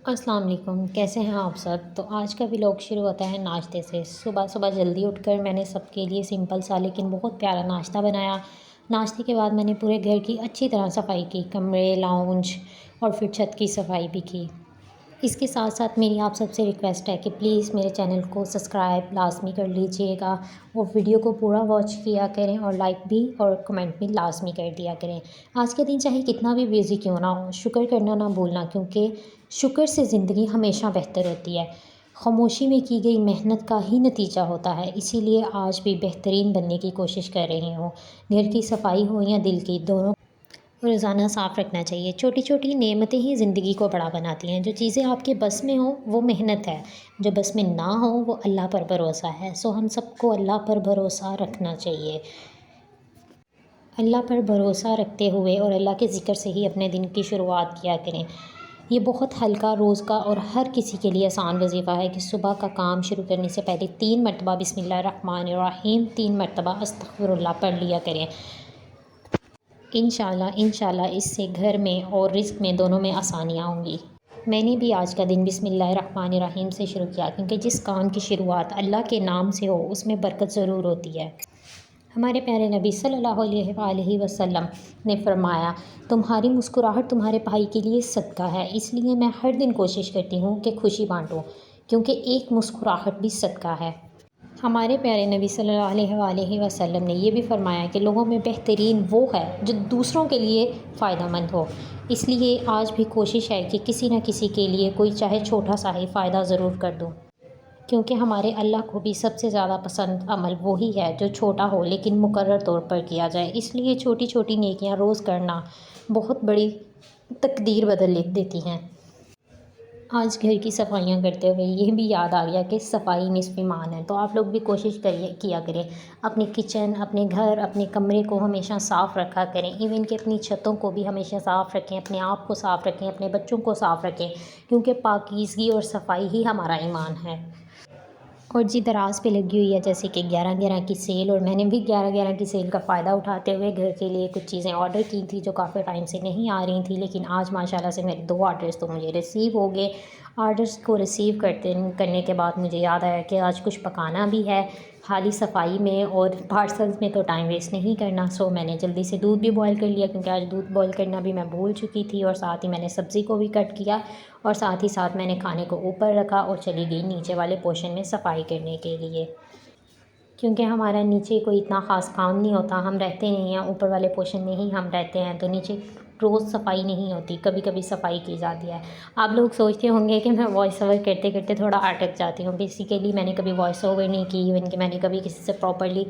السلام علیکم، کیسے ہیں آپ سب؟ تو آج کا ولاگ شروع ہوتا ہے ناشتے سے۔ صبح صبح جلدی اٹھ کر میں نے سب کے لیے سمپل سا لیکن بہت پیارا ناشتہ بنایا۔ ناشتے کے بعد میں نے پورے گھر کی اچھی طرح صفائی کی، کمرے، لاؤنج اور پھر چھت کی صفائی بھی کی۔ اس کے ساتھ ساتھ میری آپ سب سے ریکویسٹ ہے کہ پلیز میرے چینل کو سبسکرائب لازمی کر لیجئے گا اور ویڈیو کو پورا واچ کیا کریں اور لائک بھی اور کمنٹ بھی لازمی کر دیا کریں۔ آج کے دن چاہے کتنا بھی بیزی کیوں نہ ہو، شکر کرنا نہ بھولنا، کیونکہ شکر سے زندگی ہمیشہ بہتر ہوتی ہے۔ خاموشی میں کی گئی محنت کا ہی نتیجہ ہوتا ہے، اسی لیے آج بھی بہترین بننے کی کوشش کر رہی ہوں۔ گھر کی صفائی ہو یا دل کی، دونوں روزانہ صاف رکھنا چاہیے۔ چھوٹی چھوٹی نعمتیں ہی زندگی کو بڑا بناتی ہیں۔ جو چیزیں آپ کے بس میں ہوں وہ محنت ہے، جو بس میں نہ ہو وہ اللہ پر بھروسہ ہے۔ ہم سب کو اللہ پر بھروسہ رکھنا چاہیے۔ اللہ پر بھروسہ رکھتے ہوئے اور اللہ کے ذکر سے ہی اپنے دن کی شروعات کیا کریں۔ یہ بہت ہلکا روز کا اور ہر کسی کے لیے آسان وظیفہ ہے کہ صبح کا کام شروع کرنے سے پہلے 3 مرتبہ بسم اللہ الرحمن الرحیم، 3 مرتبہ استغفر اللہ پڑھ لیا کریں۔ انشاءاللہ اس سے گھر میں اور رزق میں دونوں میں آسانیاں ہوں گی۔ میں نے بھی آج کا دن بسم اللہ الرحمن الرحیم سے شروع کیا، کیونکہ جس کام کی شروعات اللہ کے نام سے ہو اس میں برکت ضرور ہوتی ہے۔ ہمارے پیارے نبی صلی اللہ علیہ وآلہ وسلم نے فرمایا، تمہاری مسکراہٹ تمہارے بھائی کے لیے صدقہ ہے۔ اس لیے میں ہر دن کوشش کرتی ہوں کہ خوشی بانٹوں، کیونکہ ایک مسکراہٹ بھی صدقہ ہے۔ ہمارے پیارے نبی صلی اللہ علیہ وآلہ وسلم نے یہ بھی فرمایا کہ لوگوں میں بہترین وہ ہے جو دوسروں کے لیے فائدہ مند ہو۔ اس لیے آج بھی کوشش ہے کہ کسی نہ کسی کے لیے کوئی چاہے چھوٹا سا ہی فائدہ ضرور کر دوں، کیونکہ ہمارے اللہ کو بھی سب سے زیادہ پسند عمل وہی ہے جو چھوٹا ہو لیکن مقرر طور پر کیا جائے۔ اس لیے چھوٹی چھوٹی نیکیاں روز کرنا بہت بڑی تقدیر بدل دیتی ہیں۔ آج گھر کی صفائیاں کرتے ہوئے یہ بھی یاد آ گیا کہ صفائی نصف ایمان ہے، تو آپ لوگ بھی کوشش کیا کریں اپنی کچن، اپنے گھر، اپنے کمرے کو ہمیشہ صاف رکھا کریں۔ ایون کہ اپنی چھتوں کو بھی ہمیشہ صاف رکھیں، اپنے آپ کو صاف رکھیں، اپنے بچوں کو صاف رکھیں، کیونکہ پاکیزگی اور صفائی ہی ہمارا ایمان ہے۔ اور جی دراز پہ لگی ہوئی ہے جیسے کہ 11/11 کی سیل، اور میں نے بھی 11/11 کی سیل کا فائدہ اٹھاتے ہوئے گھر کے لیے کچھ چیزیں آرڈر کی تھی جو کافی ٹائم سے نہیں آ رہی تھیں، لیکن آج ماشاءاللہ سے میرے 2 آرڈرز تو مجھے ریسیو ہو گئے۔ آرڈرز کو ریسیو کرنے کے بعد مجھے یاد آیا کہ آج کچھ پکانا بھی ہے، خالی صفائی میں اور پارسلز میں تو ٹائم ویسٹ نہیں کرنا۔ میں نے جلدی سے دودھ بھی بوائل کر لیا، کیونکہ آج دودھ بوائل کرنا بھی میں بھول چکی تھی، اور ساتھ ہی میں نے سبزی کو بھی کٹ کیا، اور ساتھ ہی ساتھ میں نے کھانے کو اوپر رکھا اور چلی گئی نیچے والے پورشن میں صفائی کرنے کے لیے، کیونکہ ہمارا نیچے کوئی اتنا خاص کام نہیں ہوتا، ہم رہتے نہیں ہیں اوپر والے پورشن میں ہی ہم رہتے ہیں، تو نیچے روز صفائی نہیں ہوتی، کبھی کبھی صفائی کی جاتی ہے۔ آپ لوگ سوچتے ہوں گے کہ میں وائس اوور کرتے کرتے تھوڑا اٹک جاتی ہوں، بیسیکلی میں نے کبھی وائس اوور نہیں کی، ایون کہ میں نے کبھی کسی سے پراپرلی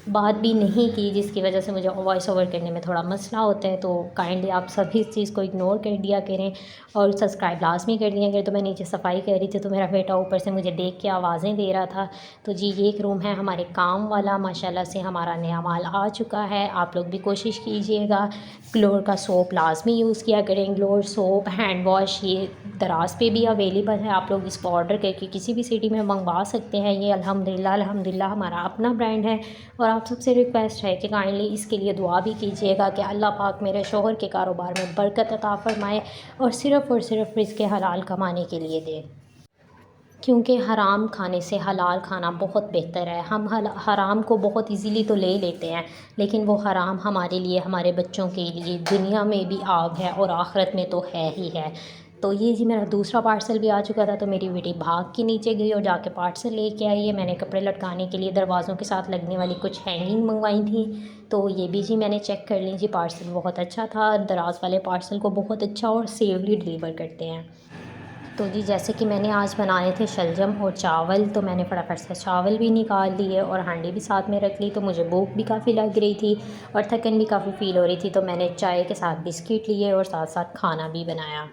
بات بھی نہیں کی، جس کی وجہ سے مجھے وائس اوور کرنے میں تھوڑا مسئلہ ہوتا ہے، تو کائنڈلی آپ سبھی اس چیز کو اگنور کر دیا کریں اور سبسکرائب لازمی کر دیا کریں۔ تو میں نیچے صفائی کر رہی تھی تو میرا بیٹا اوپر سے مجھے دیکھ کے آوازیں دے رہا تھا۔ تو جی یہ ایک روم ہے ہمارے کام والا، ماشاءاللہ سے ہمارا نیا مال آ چکا ہے، آپ لوگ بھی کوشش کیجئے گا۔ گلور کا سوپ لازمی یوز کیا کریں، گلور سوپ، ہینڈ واش، یہ دراز پہ بھی اویلیبل ہے، آپ لوگ اس کو آرڈر کر کے کسی بھی سٹی میں منگوا سکتے ہیں۔ یہ الحمدللہ ہمارا اپنا برانڈ ہے، اور آپ سب سے ریکویسٹ ہے کہ کائنڈلی اس کے لیے دعا بھی کیجیے گا کہ اللہ پاک میرے شوہر کے کاروبار میں برکت عطا فرمائے اور صرف رزق حلال کمانے کے لیے دے، کیونکہ حرام کھانے سے حلال کھانا بہت بہتر ہے۔ ہم حرام کو بہت ایزیلی تو لے لیتے ہیں، لیکن وہ حرام ہمارے لیے، ہمارے بچوں کے لیے دنیا میں بھی آگ ہے اور آخرت میں تو ہے ہی ہے۔ تو یہ جی میرا دوسرا پارسل بھی آ چکا تھا، تو میری بیٹی بھاگ کے نیچے گئی اور جا کے پارسل لے کے آئی ہے۔ میں نے کپڑے لٹکانے کے لیے دروازوں کے ساتھ لگنے والی کچھ ہینگنگ منگوائی تھیں، تو یہ بھی جی میں نے چیک کر لی، جی پارسل بہت اچھا تھا، دراز والے پارسل کو بہت اچھا اور سیفلی ڈلیور کرتے ہیں۔ تو جی جیسے کہ میں نے آج بنائے تھے شلجم اور چاول، تو میں نے فٹافٹ سے چاول بھی نکال لیے اور ہانڈی بھی ساتھ میں رکھ لی، تو مجھے بھوک بھی کافی لگ رہی تھی اور تھکن بھی کافی فیل ہو رہی تھی، تو میں نے چائے کے ساتھ بسکٹ لیے اور ساتھ ساتھ کھانا بھی بنایا۔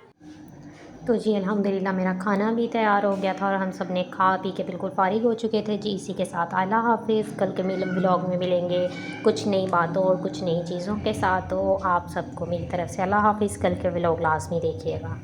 تو جی الحمدللہ میرا کھانا بھی تیار ہو گیا تھا اور ہم سب نے کھا پی کے بالکل فارغ ہو چکے تھے۔ جی اسی کے ساتھ اللہ حافظ، کل کے ولاگ میں ملیں گے کچھ نئی باتوں اور کچھ نئی چیزوں کے ساتھ، تو آپ سب کو میری طرف سے اللہ حافظ، کل کے ولاگ لازمی دیکھیے گا۔